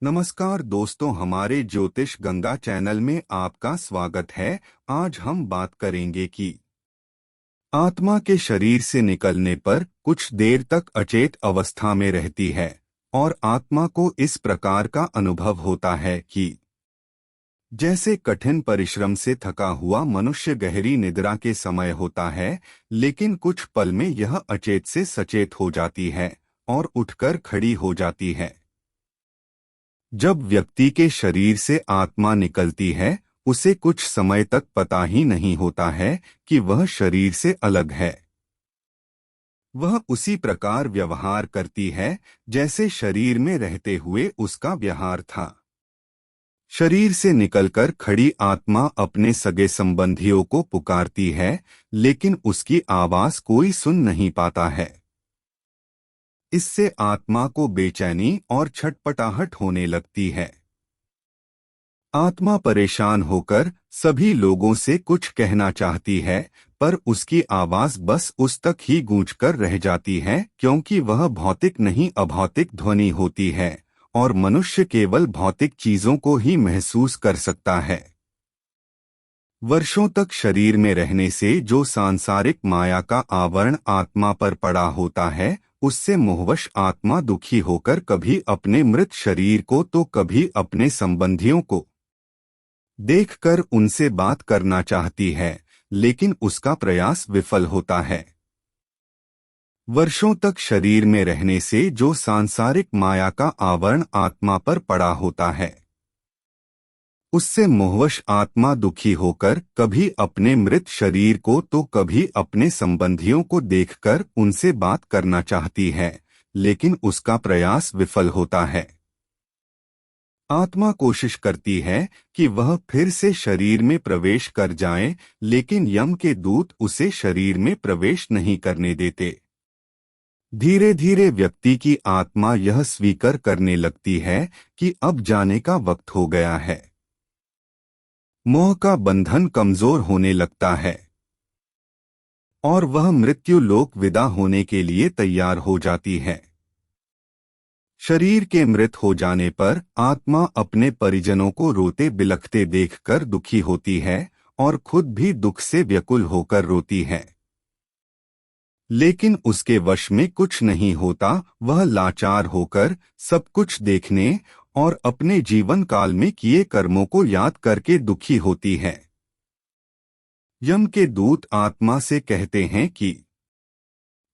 नमस्कार दोस्तों, हमारे ज्योतिष गंगा चैनल में आपका स्वागत है। आज हम बात करेंगे कि आत्मा के शरीर से निकलने पर कुछ देर तक अचेत अवस्था में रहती है और आत्मा को इस प्रकार का अनुभव होता है कि जैसे कठिन परिश्रम से थका हुआ मनुष्य गहरी निद्रा के समय होता है, लेकिन कुछ पल में यह अचेत से सचेत हो जाती है और उठकर खड़ी हो जाती है। जब व्यक्ति के शरीर से आत्मा निकलती है, उसे कुछ समय तक पता ही नहीं होता है कि वह शरीर से अलग है। वह उसी प्रकार व्यवहार करती है जैसे शरीर में रहते हुए उसका व्यवहार था। शरीर से निकलकर खड़ी आत्मा अपने सगे संबंधियों को पुकारती है, लेकिन उसकी आवाज कोई सुन नहीं पाता है। इससे आत्मा को बेचैनी और छटपटाहट होने लगती है। आत्मा परेशान होकर सभी लोगों से कुछ कहना चाहती है, पर उसकी आवाज बस उस तक ही गूंजकर रह जाती है, क्योंकि वह भौतिक नहीं अभौतिक ध्वनि होती है और मनुष्य केवल भौतिक चीजों को ही महसूस कर सकता है। वर्षों तक शरीर में रहने से जो सांसारिक माया का आवरण आत्मा पर पड़ा होता है, उससे मोहवश आत्मा दुखी होकर कभी अपने मृत शरीर को तो कभी अपने संबंधियों को देखकर उनसे बात करना चाहती है, लेकिन उसका प्रयास विफल होता है। वर्षों तक शरीर में रहने से जो सांसारिक माया का आवरण आत्मा पर पड़ा होता है, उससे मोहवश आत्मा दुखी होकर कभी अपने मृत शरीर को तो कभी अपने संबंधियों को देखकर उनसे बात करना चाहती है, लेकिन उसका प्रयास विफल होता है। आत्मा कोशिश करती है कि वह फिर से शरीर में प्रवेश कर जाए, लेकिन यम के दूत उसे शरीर में प्रवेश नहीं करने देते। धीरे धीरे व्यक्ति की आत्मा यह स्वीकार करने लगती है कि अब जाने का वक्त हो गया है। मोह का बंधन कमजोर होने लगता है और वह मृत्यु लोक विदा होने के लिए तैयार हो जाती है। शरीर के मृत हो जाने पर आत्मा अपने परिजनों को रोते बिलखते देखकर दुखी होती है और खुद भी दुख से व्याकुल होकर रोती है, लेकिन उसके वश में कुछ नहीं होता। वह लाचार होकर सब कुछ देखने और अपने जीवन काल में किए कर्मों को याद करके दुखी होती है। यम के दूत आत्मा से कहते हैं कि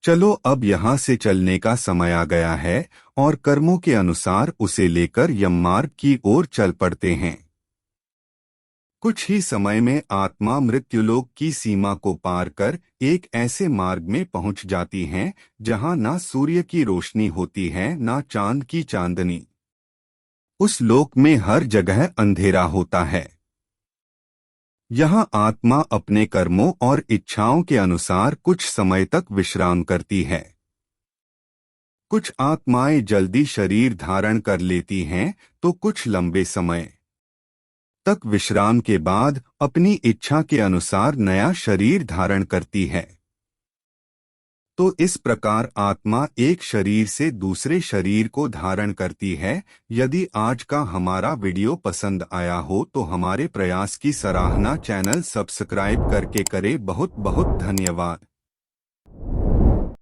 चलो अब यहाँ से चलने का समय आ गया है, और कर्मों के अनुसार उसे लेकर यम मार्ग की ओर चल पड़ते हैं। कुछ ही समय में आत्मा मृत्युलोक की सीमा को पार कर एक ऐसे मार्ग में पहुंच जाती हैं जहां ना सूर्य की रोशनी होती है, ना चांद की चांदनी। उस लोक में हर जगह अंधेरा होता है। यहाँ आत्मा अपने कर्मों और इच्छाओं के अनुसार कुछ समय तक विश्राम करती है। कुछ आत्माएं जल्दी शरीर धारण कर लेती हैं, तो कुछ लंबे समय तक विश्राम के बाद अपनी इच्छा के अनुसार नया शरीर धारण करती है। तो इस प्रकार आत्मा एक शरीर से दूसरे शरीर को धारण करती है। यदि आज का हमारा वीडियो पसंद आया हो तो हमारे प्रयास की सराहना चैनल सब्सक्राइब करके करें। बहुत बहुत धन्यवाद।